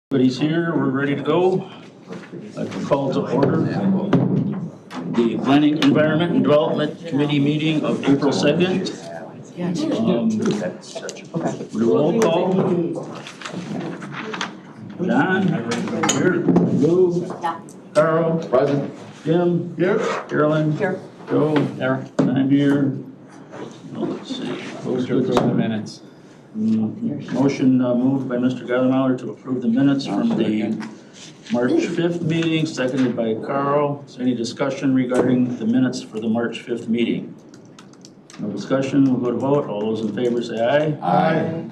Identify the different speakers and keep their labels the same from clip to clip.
Speaker 1: Everybody's here, we're ready to go. I can call to order the Planning, Environment, and Development Committee meeting of April 2nd. The roll call. John? Here. Lou? Carl?
Speaker 2: Present.
Speaker 1: Jim? Here. Carolyn?
Speaker 3: Here.
Speaker 1: Joe? There. I'm here. Let's see.
Speaker 4: Those to approve the minutes.
Speaker 1: Motion moved by Mr. Gallagher to approve the minutes from the March 5th meeting, seconded by Carl. Is there any discussion regarding the minutes for the March 5th meeting? No discussion, we'll go to vote. All those in favor say aye.
Speaker 2: Aye.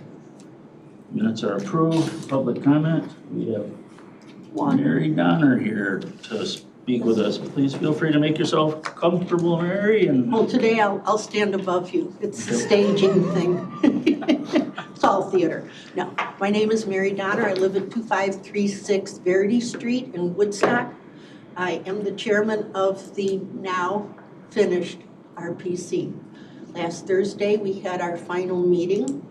Speaker 1: Minutes are approved. Public comment. We have Mary Donner here to speak with us. Please feel free to make yourself comfortable, Mary. And
Speaker 3: Well, today I'll stand above you. It's a staging thing. It's all theater. No, my name is Mary Donner. I live at 2536 Verity Street in Woodstock. I am the chairman of the now finished RPC. Last Thursday, we had our final meeting,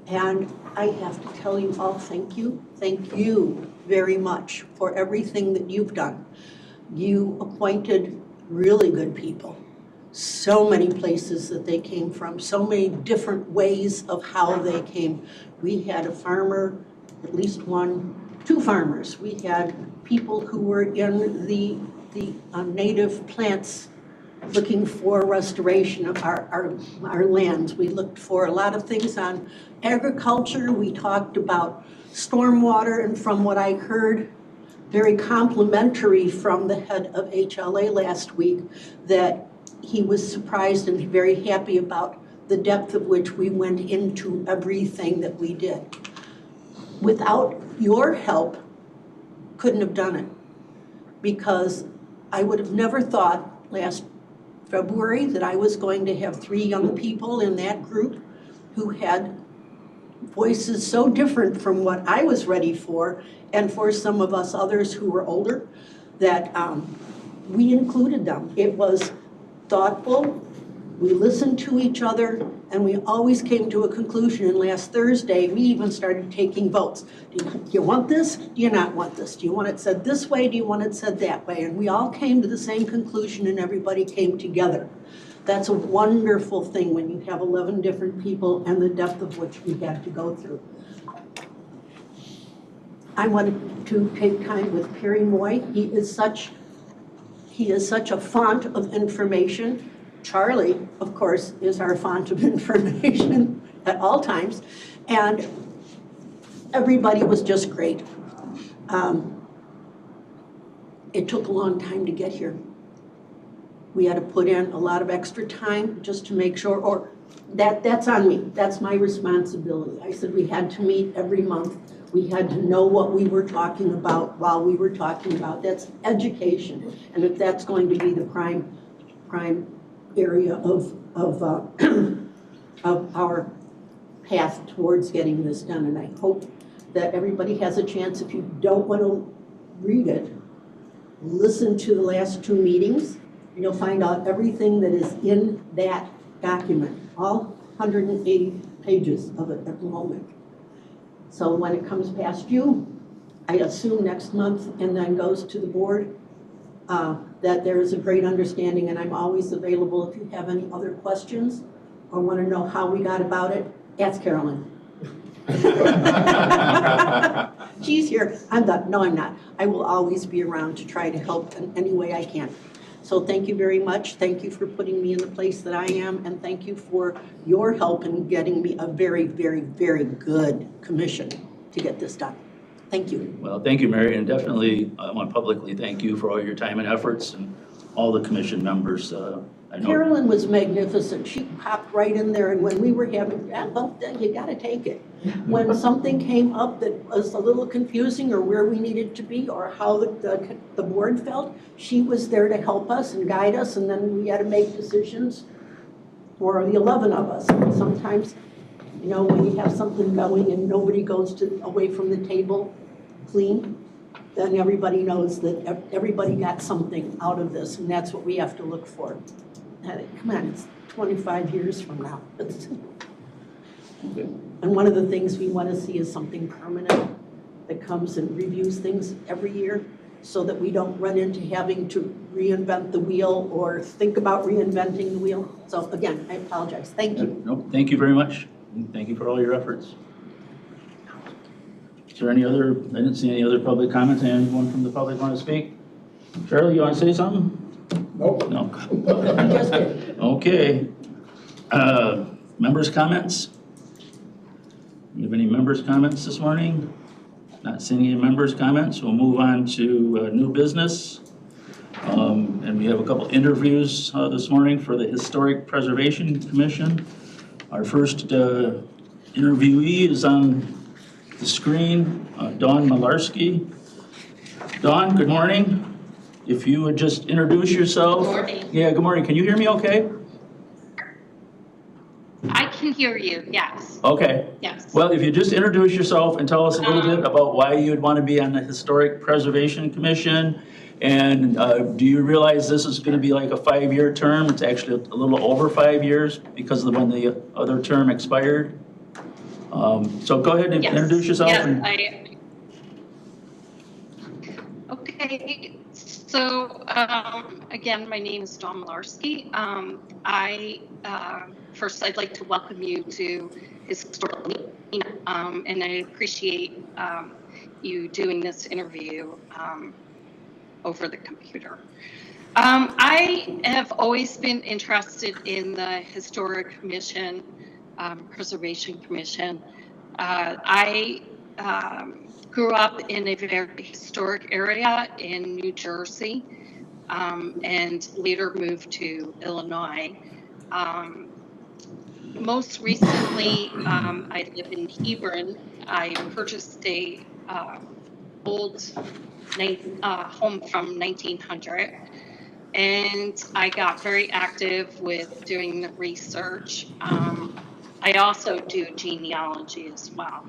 Speaker 3: and I have to tell you all thank you. Thank you very much for everything that you've done. You appointed really good people. So many places that they came from, so many different ways of how they came. We had a farmer, at least two farmers. We had people who were in the native plants looking for restoration of our lands. We looked for a lot of things on agriculture. We talked about stormwater, and from what I heard, very complimentary from the head of HLA last week, that he was surprised and very happy about the depth of which we went into everything that we did. Without your help, couldn't have done it, because I would have never thought last February that I was going to have 3 young people in that group who had voices so different from what I was ready for, and for some of us others who were older, that we included them. It was thoughtful, we listened to each other, and we always came to a conclusion. And last Thursday, we even started taking votes. Do you want this? Do you not want this? Do you want it said this way? Do you want it said that way? And we all came to the same conclusion, and everybody came together. That's a wonderful thing when you have 11 different people and the depth of which we had to go through. I wanted to take time with Perry Moy. He is such a font of information. Charlie, of course, is our font of information at all times. And everybody was just great. It took a long time to get here. We had to put in a lot of extra time just to make sure, or that's on me. That's my responsibility. I said we had to meet every month. We had to know what we were talking about while we were talking about. That's education. And if that's going to be the prime area of our path towards getting this done. And I hope that everybody has a chance. If you don't want to read it, listen to the last 2 meetings. And you'll find out everything that is in that document, all 180 pages of it at the moment. So when it comes past you, I assume next month, and then goes to the board, that there is a great understanding, and I'm always available if you have any other questions or want to know how we got about it. Ask Carolyn. She's here. No, I'm not. I will always be around to try to help in any way I can. So thank you very much. Thank you for putting me in the place that I am, and thank you for your help in getting me a very, very, very good commission to get this done. Thank you.
Speaker 1: well, thank you, Mary, and definitely I want to publicly thank you for all your time and efforts, and all the commission members. I know
Speaker 3: Carolyn was magnificent. She popped right in there, and when we were having, well, you got to take it. When something came up that was a little confusing, or where we needed to be, or how the board felt, she was there to help us and guide us, and then we had to make decisions for the 11 of us. And sometimes, you know, when you have something going and nobody goes away from the table clean, then everybody knows that everybody got something out of this, and that's what we have to look for. Come on, it's 25 years from now.
Speaker 1: Okay.
Speaker 3: And one of the things we want to see is something permanent that comes and reviews things every year so that we don't run into having to reinvent the wheel or think about reinventing the wheel. So again, I apologize. Thank you.
Speaker 1: No, thank you very much. Thank you for all your efforts. Is there any other, I didn't see any other public comments. Anyone from the public want to speak? Charlie, you want to say something?
Speaker 2: Nope.
Speaker 1: No.
Speaker 3: Just kidding.
Speaker 1: Okay. Members' comments? You have any members' comments this morning? Not seeing any members' comments. We'll move on to new business. And we have a couple interviews this morning for the Historic Preservation Commission. Our first interviewee is on the screen, Dawn Milarski. Dawn, good morning. If you would just introduce yourself.
Speaker 4: Good morning.
Speaker 1: Yeah, good morning. Can you hear me okay?
Speaker 4: I can hear you, yes.
Speaker 1: Okay.
Speaker 4: Yes.
Speaker 1: Well, if you just introduce yourself and tell us a little bit about why you'd want to be on the Historic Preservation Commission. And do you realize this is going to be like a 5-year term? It's actually a little over 5 years because of when the other term expired. So go ahead and introduce yourself.
Speaker 4: Yes, okay, so again, my name is Dawn Milarski. First, I'd like to welcome you to Historic Meeting, and I appreciate you doing this interview over the computer. I have always been interested in the Historic Commission, Preservation Commission. I grew up in a very historic area in New Jersey, and later moved to Illinois. Most recently, I live in Hebron. I purchased a old home from 1900, and I got very active with doing the research. I also do genealogy as well.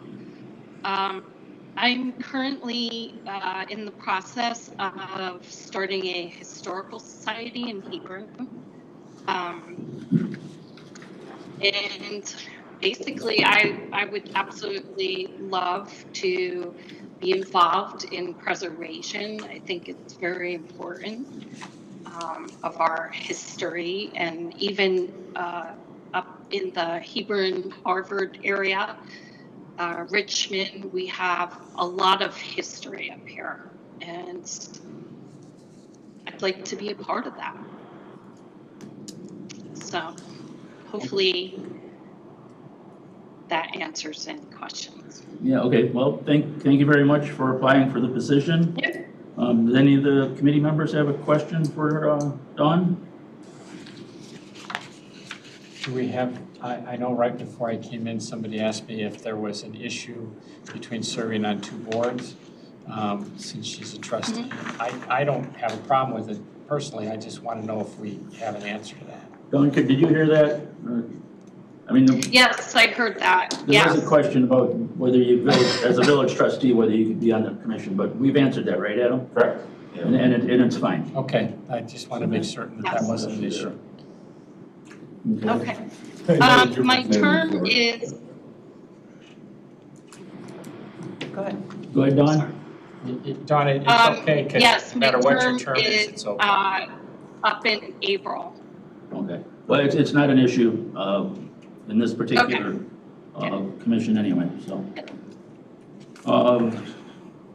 Speaker 4: I'm currently in the process of starting a historical society in Hebron. And basically, I would absolutely love to be involved in preservation. I think it's very important of our history, and even up in the Hebron, Harvard area, Richmond, we have a lot of history up here, and I'd like to be a part of that. So hopefully that answers any questions.
Speaker 1: Yeah, okay. Well, thank you very much for applying for the position.
Speaker 4: Yep.
Speaker 1: Does any of the committee members have a question for Dawn?
Speaker 2: Do we have, I know right before I came in, somebody asked me if there was an issue between serving on 2 boards, since she's a trustee.
Speaker 4: Mm-hmm.
Speaker 2: I don't have a problem with it personally. I just want to know if we have an answer to that.
Speaker 1: Dawn, did you hear that? I mean,
Speaker 4: Yes, I heard that.
Speaker 1: there was a question about whether you, as a village trustee, whether you could be on the commission, but we've answered that, right, Adam?
Speaker 5: Correct. Yeah.
Speaker 1: And it's fine.
Speaker 2: Okay, I just want to make certain that that wasn't an issue.
Speaker 4: Okay. My term is.
Speaker 3: Go ahead.
Speaker 1: Go ahead, Dawn.
Speaker 2: Dawn, it's okay, because
Speaker 4: Yes,
Speaker 2: no
Speaker 4: my
Speaker 2: matter what your
Speaker 4: term
Speaker 2: term is, it's okay.
Speaker 4: Up in April.
Speaker 1: Okay. Well, it's not an issue in this particular commission anyway, so.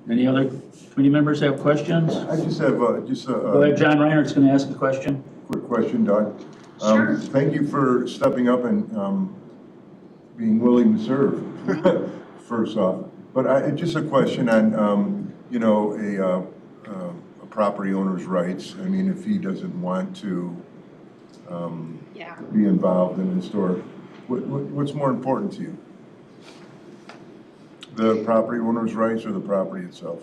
Speaker 1: Any other committee members have questions?
Speaker 5: I just have
Speaker 1: Go ahead, John Reinert's going to ask a question.
Speaker 5: quick question, Don.
Speaker 4: Sure.
Speaker 5: Thank you for stepping up and being willing to serve, first off. But just a question on, you know, a property owner's rights. I mean, if he doesn't want to be involved in historic, what's more important to you? The property owner's rights or the property itself?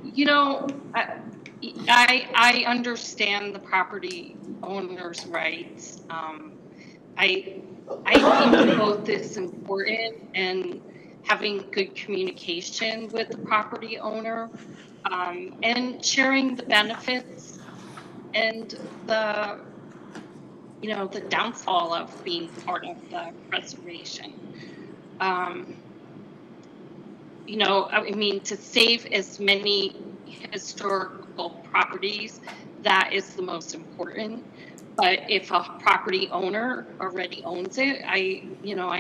Speaker 4: You know, I understand the property owner's rights. I think both is important, and having good communication with the property owner, and sharing the benefits and the, you know, the downfall of being part of the preservation. you know, I mean, to save as many historical properties, that is the most important. But if a property owner already owns it, I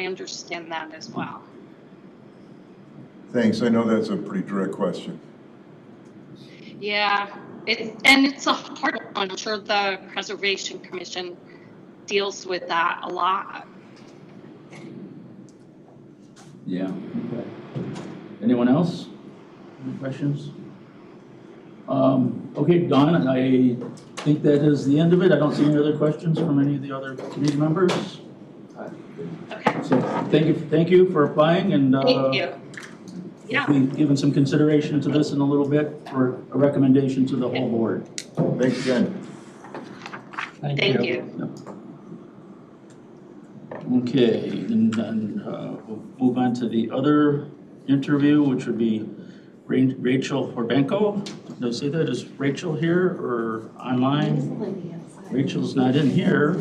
Speaker 4: understand that as well.
Speaker 5: Thanks, I know that's a pretty direct question.
Speaker 4: Yeah, it's a hard one. I'm sure the Preservation Commission deals with that a lot.
Speaker 1: Yeah, okay. Anyone else? Any questions? Okay, Don, I think that is the end of it. I don't see any other questions from any of the other committee members.
Speaker 4: Okay,
Speaker 1: So thank you for applying, and
Speaker 4: thank you. Yeah.
Speaker 1: we've given some consideration to this in a little bit for a recommendation to the whole board.
Speaker 5: Thanks again.
Speaker 4: Thank you.
Speaker 1: Okay, and then we'll move on to the other interview, which would be Rachell Horbenko. Did I say that? Is Rachel here or online? Rachel's not in here.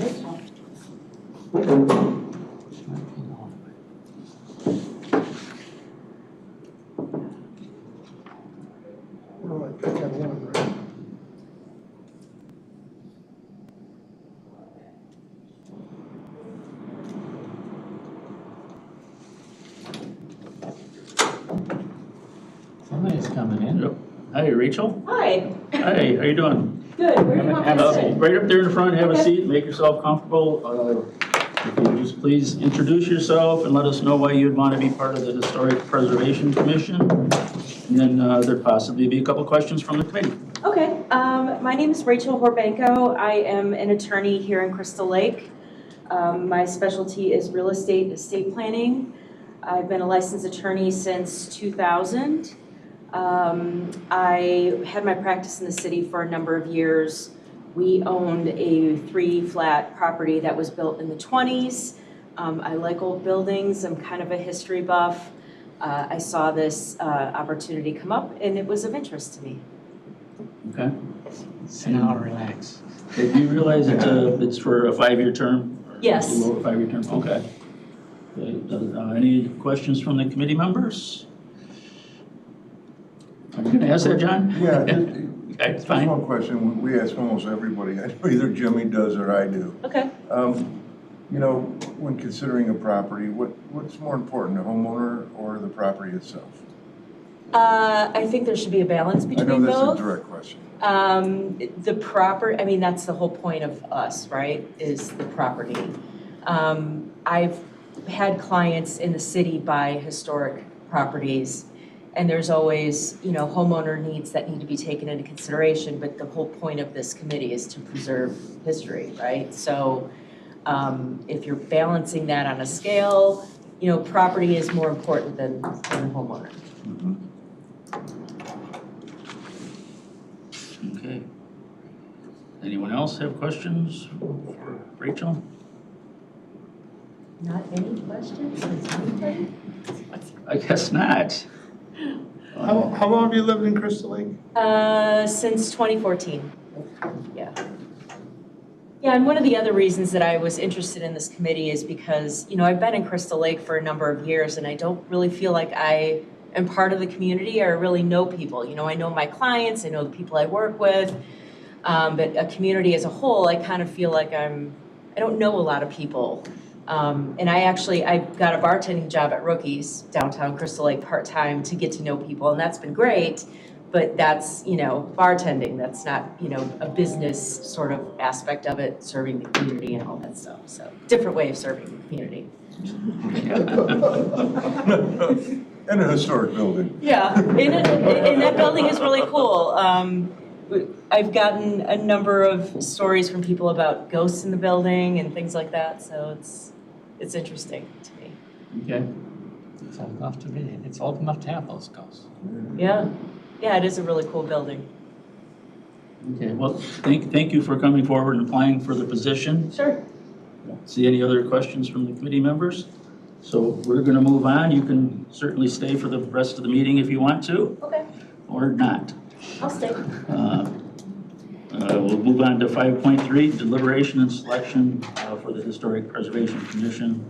Speaker 2: Somebody's coming in.
Speaker 1: Yep. Hi, Rachel.
Speaker 6: Hi.
Speaker 1: Hi, how you doing?
Speaker 6: Good. Where do you want me to sit?
Speaker 1: Right up there in front, have a
Speaker 6: Okay.
Speaker 1: seat, make yourself comfortable. If you just please introduce yourself and let us know why you'd want to be part of the Historic Preservation Commission. And then there'd possibly be a couple questions from the committee.
Speaker 6: Okay. My name is Rachell Horbenko. I am an attorney here in Crystal Lake. My specialty is real estate planning. I've been a licensed attorney since 2000. I had my practice in the city for a number of years. We owned a 3-flat property that was built in the 20s. I like old buildings. I'm kind of a history buff. I saw this opportunity come up, and it was of interest to me.
Speaker 1: Okay.
Speaker 2: Sit down, relax.
Speaker 1: Do you realize it's for a 5-year term?
Speaker 6: Yes.
Speaker 1: A little over 5-year term, okay. Okay, any questions from the committee members? Are you going to ask that, John?
Speaker 5: Yeah,
Speaker 1: Okay,
Speaker 5: just
Speaker 1: fine.
Speaker 5: one question, we ask almost everybody, I know either Jimmy does or I do.
Speaker 6: Okay.
Speaker 5: You know, when considering a property, what's more important, the homeowner or the property itself?
Speaker 6: I think there should be a balance
Speaker 5: I
Speaker 6: between
Speaker 5: know that's
Speaker 6: both.
Speaker 5: a direct question.
Speaker 6: I mean, that's the whole point of us, right, is the property. I've had clients in the city buy historic properties, and there's always, homeowner needs that need to be taken into consideration, but the whole point of this committee is to preserve history, right? So if you're balancing that on a scale, property is more important than the homeowner.
Speaker 5: Mhm.
Speaker 1: Okay. Anyone else have questions for Rachel?
Speaker 6: Not any questions? Does anybody?
Speaker 1: I guess not.
Speaker 7: How long have you lived in Crystal Lake?
Speaker 6: Since 2014. Yeah. Yeah, and one of the other reasons that I was interested in this committee is because, I've been in Crystal Lake for a number of years, and I don't really feel like I am part of the community or really know people. I know my clients, I know the people I work with, but a community as a whole, I kind of feel like I don't know a lot of people. And I got a bartending job at Rookies downtown Crystal Lake part-time to get to know people, and that's been great. But that's, bartending, that's not, a business sort of aspect of it, serving the community and all that stuff. So different way of serving the community.
Speaker 5: And a historic building.
Speaker 6: Yeah, and that building is really cool. I've gotten a number of stories from people about ghosts in the building and things like that, so it's interesting to me.
Speaker 1: Okay.
Speaker 2: It's old enough to be. It's old enough to have those ghosts.
Speaker 6: Yeah, it is a really cool building.
Speaker 1: Okay, well, thank you for coming forward and applying for the position.
Speaker 6: Sure.
Speaker 1: See any other questions from the committee members? So we're going to move on. You can certainly stay for the rest of the meeting if you want to,
Speaker 6: Okay,
Speaker 1: or not.
Speaker 6: I'll stay.
Speaker 1: We'll move on to 5.3, deliberation and selection for the Historic Preservation Commission.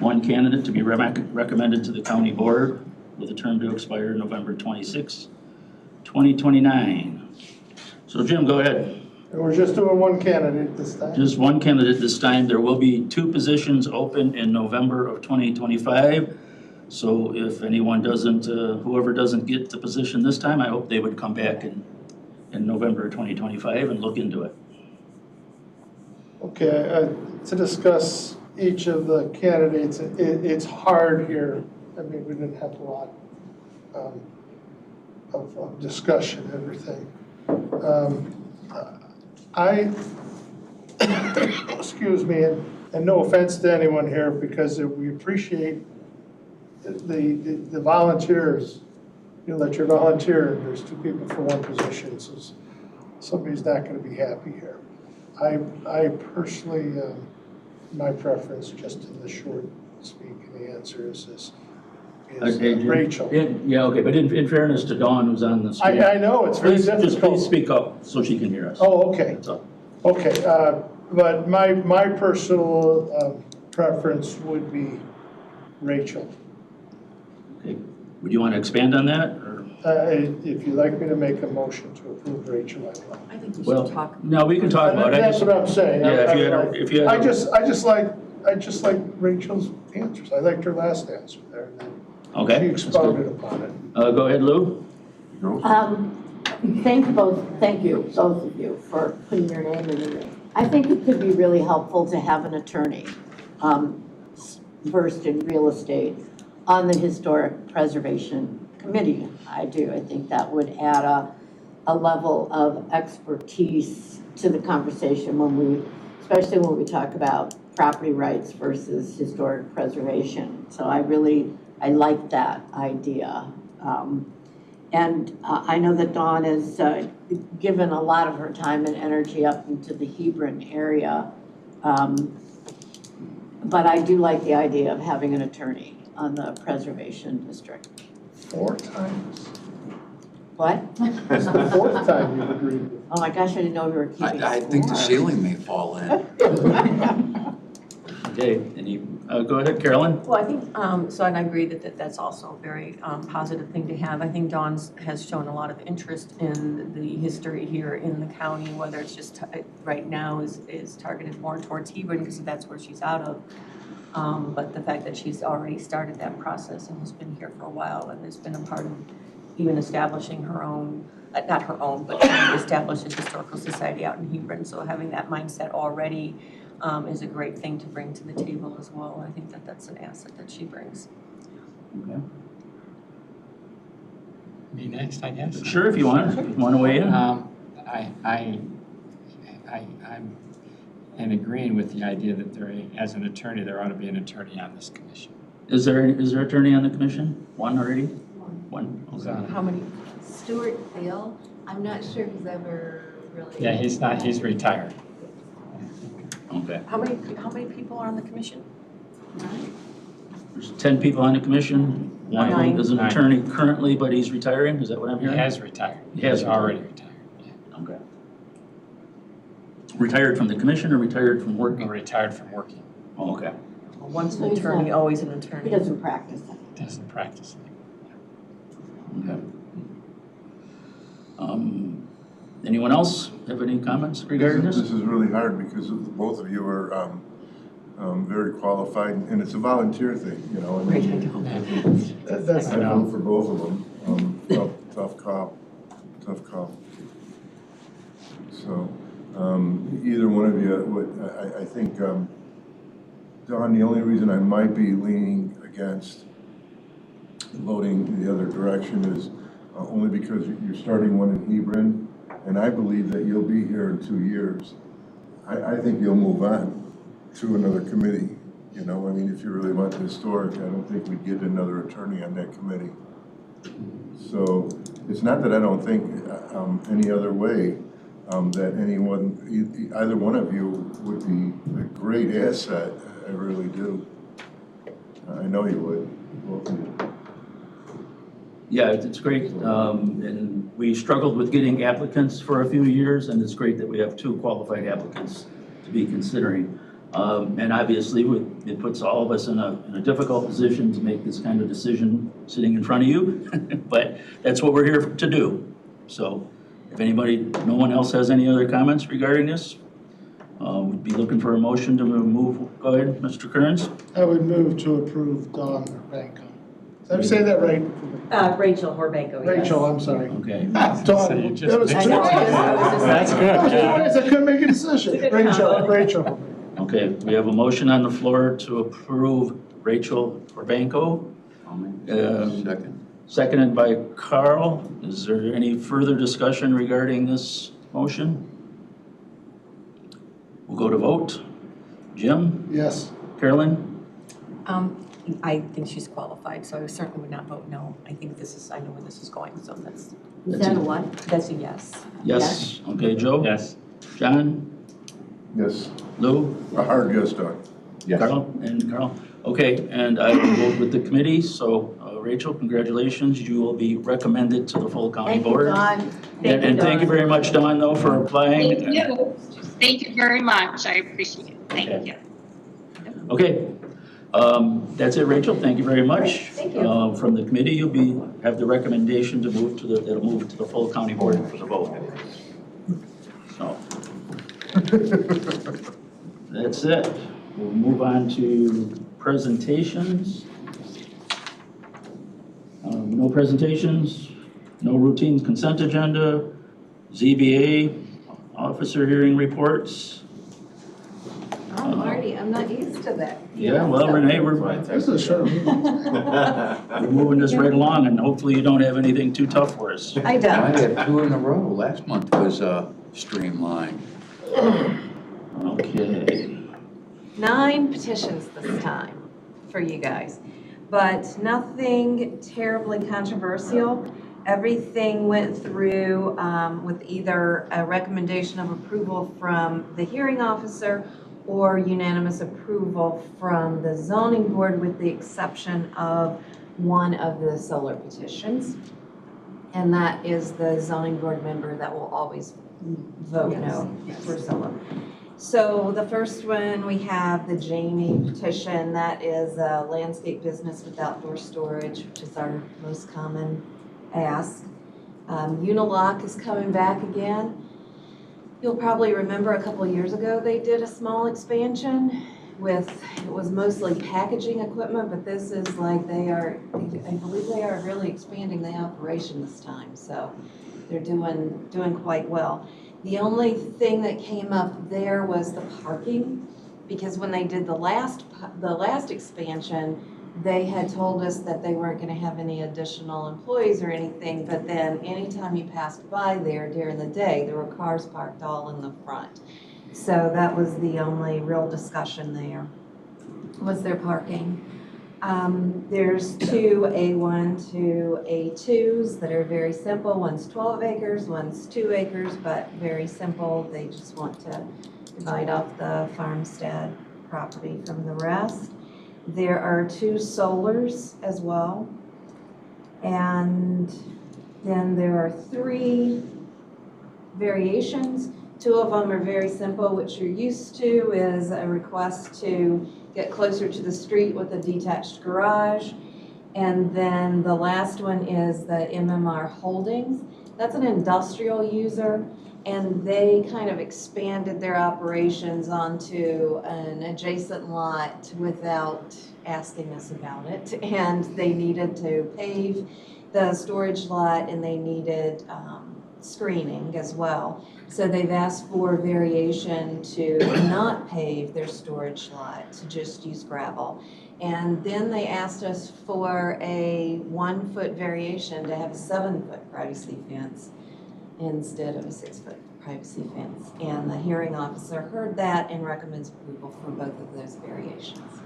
Speaker 1: One candidate to be recommended to the county board. with a term to expire November 26, 2029. So Jim, go ahead.
Speaker 7: And we're just doing one candidate this time?
Speaker 1: Just one candidate this time. There will be 2 positions open in November of 2025. So if anyone doesn't, whoever doesn't get the position this time, I hope they would come back in November 2025 and look into it.
Speaker 7: Okay, to discuss each of the candidates, it's hard here. I mean, we didn't have a lot of discussion and everything. Excuse me, and no offense to anyone here, because we appreciate the volunteers. You know, that you're volunteering, there's 2 people for 1 position, so somebody's not gonna be happy here. I personally, my preference, just in the short speak, and the answer is Rachel.
Speaker 1: Yeah, okay, but in fairness to Dawn, who's on the screen.
Speaker 7: I know, it's very difficult.
Speaker 1: Just please speak up so she can hear us.
Speaker 7: Oh, okay.
Speaker 1: That's all.
Speaker 7: Okay, but my personal preference would be Rachel.
Speaker 1: Okay. Would you want to expand on that, or?
Speaker 7: If you'd like me to make a motion to approve Rachel, I will.
Speaker 6: I think we
Speaker 1: Well,
Speaker 6: should talk.
Speaker 1: no, we can talk about it.
Speaker 7: That's what I'm saying.
Speaker 1: Yeah, if you had.
Speaker 7: I just like Rachel's answers. I liked her last answer there, and then
Speaker 1: Okay.
Speaker 7: she
Speaker 1: that's good.
Speaker 7: expounded upon it.
Speaker 1: Go ahead, Lou.
Speaker 8: Thank you, both of you, for putting your name in the ring. I think it could be really helpful to have an attorney versed in real estate on the Historic Preservation Committee. I do. I think that would add a level of expertise to the conversation especially when we talk about property rights versus historic preservation. So I like that idea. And I know that Dawn has given a lot of her time and energy up into the Hebron area. But I do like the idea of having an attorney on the preservation district.
Speaker 7: 4 times.
Speaker 8: What?
Speaker 7: It's the 4th time you've agreed with.
Speaker 8: Oh my gosh, I didn't know we were keeping
Speaker 9: I think the
Speaker 8: score.
Speaker 9: ceiling may fall in.
Speaker 1: Okay, go ahead, Carolyn.
Speaker 10: Well, I think, so and I agree that that's also a very positive thing to have. I think Dawn has shown a lot of interest in the history here in the county, whether it's just right now is targeted more towards Hebron because that's where she's out of. But the fact that she's already started that process and has been here for a while and has been a part of even establishing her own, not her own, but established a historical society out in Hebron. So having that mindset already is a great thing to bring to the table as well. I think that's an asset that she brings.
Speaker 1: Okay.
Speaker 2: Me next, I guess.
Speaker 1: Sure, if you want to weigh in.
Speaker 2: I'm in agreeing with the idea that as an attorney, there ought to be an attorney on this commission.
Speaker 1: Is there an attorney on the commission? One already? One. Okay.
Speaker 10: How many?
Speaker 11: Stuart Dale, I'm not sure he's ever really.
Speaker 2: Yeah, he's retired.
Speaker 1: Okay.
Speaker 10: How many people are on the commission?
Speaker 1: There's 10 people on the commission. One of them is an attorney currently, but he's retiring. Is that what I'm
Speaker 2: He
Speaker 1: hearing?
Speaker 2: has retired.
Speaker 1: He has
Speaker 2: already retired. Yeah.
Speaker 1: Okay. Retired from the commission or retired from working?
Speaker 2: Retired from working.
Speaker 1: Oh, okay.
Speaker 10: Well, once an
Speaker 8: So he's
Speaker 10: attorney,
Speaker 8: not-
Speaker 10: always an attorney.
Speaker 8: He doesn't practice that.
Speaker 2: Doesn't practice
Speaker 1: Okay. Anyone else have any comments regarding this?
Speaker 5: This is really hard because both of you are very qualified, and it's a volunteer thing, you know.
Speaker 10: Right, I know.
Speaker 7: That's
Speaker 5: I vote for both of them. Tough call. So either one of you would. I think, Don, the only reason I might be leaning against voting the other direction is only because you're starting one in Hebron, and I believe that you'll be here in 2 years. I think you'll move on to another committee. You know, I mean, if you really want the historic, I don't think we'd get another attorney on that committee. So it's not that I don't think any other way that either one of you would be a great asset. I really do. I know you would. Both of you.
Speaker 1: Yeah, it's great. And we struggled with getting applicants for a few years, and it's great that we have 2 qualified applicants to be considering. And obviously, it puts all of us in a difficult position to make this kind of decision sitting in front of you, but that's what we're here to do. So if no one else has any other comments regarding this, we'd be looking for a motion to move. Go ahead, Mr. Kearns.
Speaker 7: I would move to approve Dawn Horbenko. Did I say that right?
Speaker 6: Rachel Horbenko, yes.
Speaker 7: Rachel, I'm sorry.
Speaker 1: Okay.
Speaker 7: Dawn,
Speaker 2: So you
Speaker 7: that
Speaker 2: just
Speaker 7: was
Speaker 2: mixed
Speaker 7: two.
Speaker 2: it together. That's good, yeah.
Speaker 7: I couldn't make a decision.
Speaker 6: It's a good combo.
Speaker 7: Rachel.
Speaker 1: Okay, we have a motion on the floor to approve Rachel Horbenko.
Speaker 9: Second.
Speaker 1: Seconded by Carl. Is there any further discussion regarding this motion? We'll go to vote. Jim?
Speaker 7: Yes.
Speaker 1: Carolyn?
Speaker 10: I think she's qualified, so I certainly would not vote no. I think I know where this is going, so
Speaker 8: Is that a what?
Speaker 10: that's a yes.
Speaker 1: Yes. Okay, Joe?
Speaker 2: Yes.
Speaker 1: John?
Speaker 5: Yes,
Speaker 1: Lou?
Speaker 5: a hard yes, Doug.
Speaker 9: Yes.
Speaker 1: Carl? And Carl? Okay, and I will vote with the committee, so Rachel, congratulations. You will be recommended to the full county
Speaker 8: Thank you,
Speaker 1: board.
Speaker 8: Dawn.
Speaker 1: And thank you very much, Dawn, though, for applying.
Speaker 4: Thank you. Thank you very much. I appreciate it. Thank you.
Speaker 1: Okay, that's it, Rachel. Thank you very much.
Speaker 6: Thank you.
Speaker 1: From the committee, you'll have the recommendation to it'll move to the full county board for the vote. So, that's it. We'll move on to presentations. No presentations, no routine consent agenda, ZBA, officer hearing reports.
Speaker 11: Oh, Marty, I'm not used to that.
Speaker 1: Yeah, well, Renee,
Speaker 7: This is a short meeting.
Speaker 1: we're moving this right along, and hopefully you don't have anything too tough for us.
Speaker 11: I
Speaker 9: I
Speaker 11: don't.
Speaker 9: had 2 in a row. Last month was streamlined.
Speaker 1: Okay.
Speaker 11: 9 petitions this time for you guys, but nothing terribly controversial. Everything went through with either a recommendation of approval from the hearing officer or unanimous approval from the zoning board, with the exception of one of the solar petitions. And that is the zoning board member that will always vote no for solar. So the first one, we have the Jamie petition. That is a landscape business with outdoor storage, which is our most common ask. Unilock is coming back again. You'll probably remember a couple of years ago, they did a small expansion it was mostly packaging equipment, but this is like I believe they are really expanding the operation this time. So they're doing quite well. The only thing that came up there was the parking, because when they did the last expansion, they had told us that they weren't going to have any additional employees or anything, but then anytime you passed by there during the day, there were cars parked all in the front. So that was the only real discussion there, was their parking. There's 2 A1 to A2s that are very simple. One's 12 acres, one's 2 acres, but very simple. They just want to divide off the farmstead property from the rest. There are 2 solars as well. And then there are 3 variations. 2 of them are very simple, which you're used to, is a request to get closer to the street with a detached garage. And then the last one is the MMR Holdings. That's an industrial user, and they kind of expanded their operations onto an adjacent lot without asking us about it. And they needed to pave the storage lot, and they needed screening as well. So they've asked for variation to not pave their storage lot, to just use gravel. And then they asked us for a 1-foot variation to have a 7-foot privacy fence instead of a 6-foot privacy fence. And the hearing officer heard that and recommends approval for both of those variations.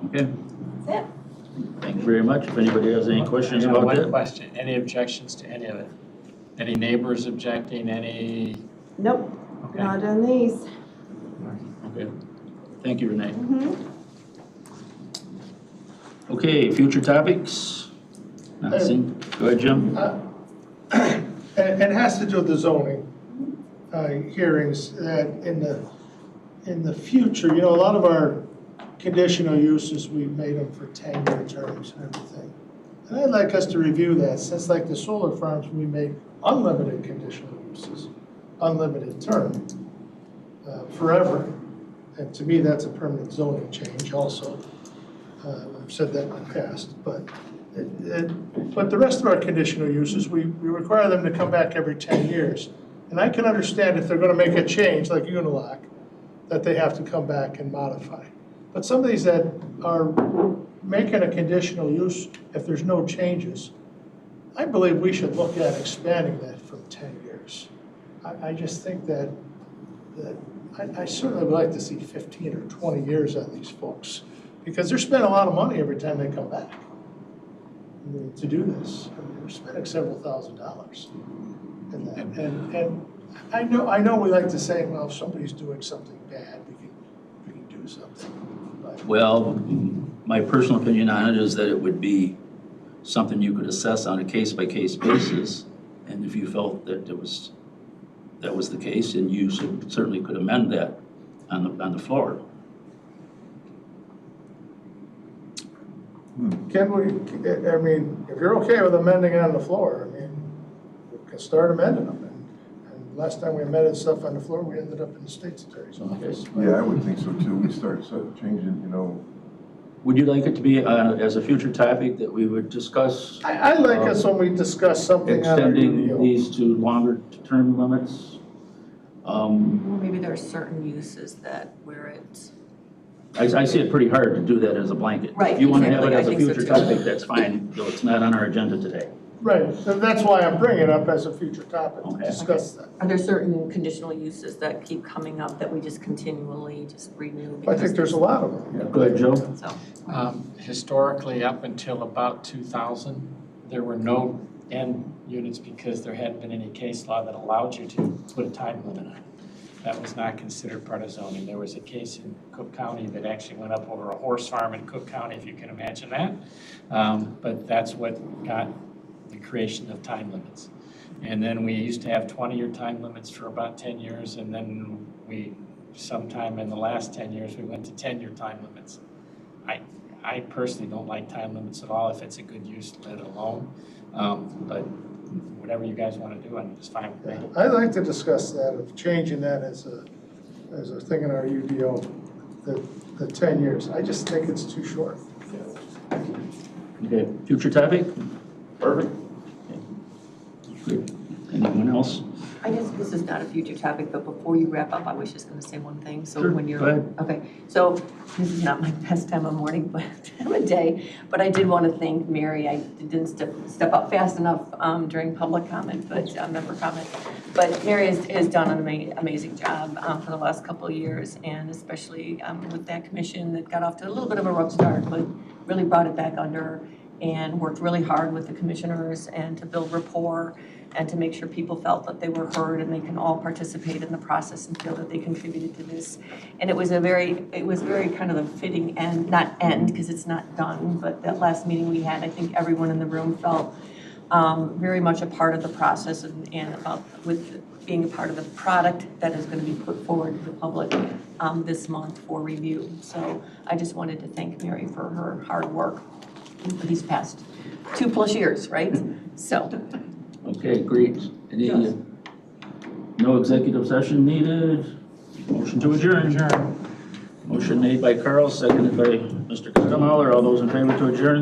Speaker 1: Okay.
Speaker 11: That's it.
Speaker 1: Thank you very much. If anybody has any questions
Speaker 2: Yeah,
Speaker 1: about
Speaker 2: one
Speaker 1: that.
Speaker 2: question, any objections to any of it? Any neighbors objecting, any?
Speaker 11: Nope,
Speaker 2: Okay.
Speaker 11: not on these.
Speaker 1: Okay. Thank you, Renee. Okay, future topics? Nothing. Go ahead, Jim.
Speaker 7: And it has to do with the zoning hearings, that in in the future, a lot of our conditional uses, we made them for 10-year terms and everything. And I'd like us to review that, since like the solar farms, we made unlimited conditional uses, unlimited term, forever. And to me, that's a permanent zoning change also. I've said that in the past, but the rest of our conditional uses, we require them to come back every 10 years. And I can understand if they're gonna make a change, like Unilock, that they have to come back and modify. But some of these that are making a conditional use, if there's no changes, I believe we should look at expanding that from 10 years. I just think that I certainly would like to see 15 or 20 years on these folks, because they're spending a lot of money every time they come back to do this. I mean, they're spending several $1,000s. And I know we like to say, well, if somebody's doing something bad, we can do something. But
Speaker 1: Well, my personal opinion on it is that it would be something you could assess on a case-by-case basis. And if you felt that that was the case, then you certainly could amend that on the floor.
Speaker 7: can we, I mean, if you're okay with amending it on the floor, I mean, we can start amending them. And last time we amended stuff on the floor, we ended up in the state's attorney's office.
Speaker 5: Yeah, I would think so too. We start changing,
Speaker 1: Would you like it to be as a future topic that we would discuss?
Speaker 7: I like us when we discuss something on our
Speaker 1: Extending
Speaker 7: UDO.
Speaker 1: these to longer term limits?
Speaker 10: Well, maybe there are certain uses that where it's,
Speaker 1: I see it pretty hard to do that as a blanket.
Speaker 10: Right,
Speaker 1: If you want to have it
Speaker 10: exactly. I
Speaker 1: as a
Speaker 10: think so
Speaker 1: future
Speaker 10: too.
Speaker 1: topic, that's fine, though it's not on our agenda today.
Speaker 7: Right, and that's why I'm bringing it up as a future topic to
Speaker 1: Okay.
Speaker 7: discuss that.
Speaker 10: are there certain conditional uses that keep coming up that we just continually just renew?
Speaker 7: I think there's a lot of them.
Speaker 1: Go ahead, Joe.
Speaker 10: So,
Speaker 2: Historically, up until about 2000, there were no end units because there hadn't been any case law that allowed you to put a time limit on it. That was not considered part of zoning. There was a case in Cook County that actually went up over a horse farm in Cook County, if you can imagine that. But that's what got the creation of time limits. And then we used to have 20-year time limits for about 10 years, and then sometime in the last 10 years, we went to 10-year time limits. I personally don't like time limits at all. If it's a good use, let it alone. But whatever you guys want to do, I'm just fine with me.
Speaker 7: I'd like to discuss that, of changing that as a thing in our UDO, the 10 years. I just think it's too short.
Speaker 1: Okay, future topic? Perfect. Good. Anyone else?
Speaker 10: I guess this is not a future topic, but before you wrap up, I was just going to say one thing. So
Speaker 1: Sure,
Speaker 10: when you're
Speaker 1: go ahead.
Speaker 10: okay, so this is not my best time of morning, but time of day. But I did want to thank Mary. I didn't step up fast enough during public comment, but member comment. But Mary has done an amazing job for the last couple of years, and especially with that commission that got off to a little bit of a rough start, but really brought it back under and worked really hard with the commissioners and to build rapport and to make sure people felt that they were heard and they can all participate in the process and feel that they contributed to this. And it was very kind of a fitting end, not end because it's not done, but that last meeting we had, I think everyone in the room felt very much a part of the process and about with being a part of the product that is going to be put forward to the public this month for review. So I just wanted to thank Mary for her hard work for these past 2+ years, right? So.
Speaker 1: Okay, great. Any, no executive session needed. Motion to adjourn. Motion made by Carl, seconded by Mr. Guttemauer. All those in favor to adjourn?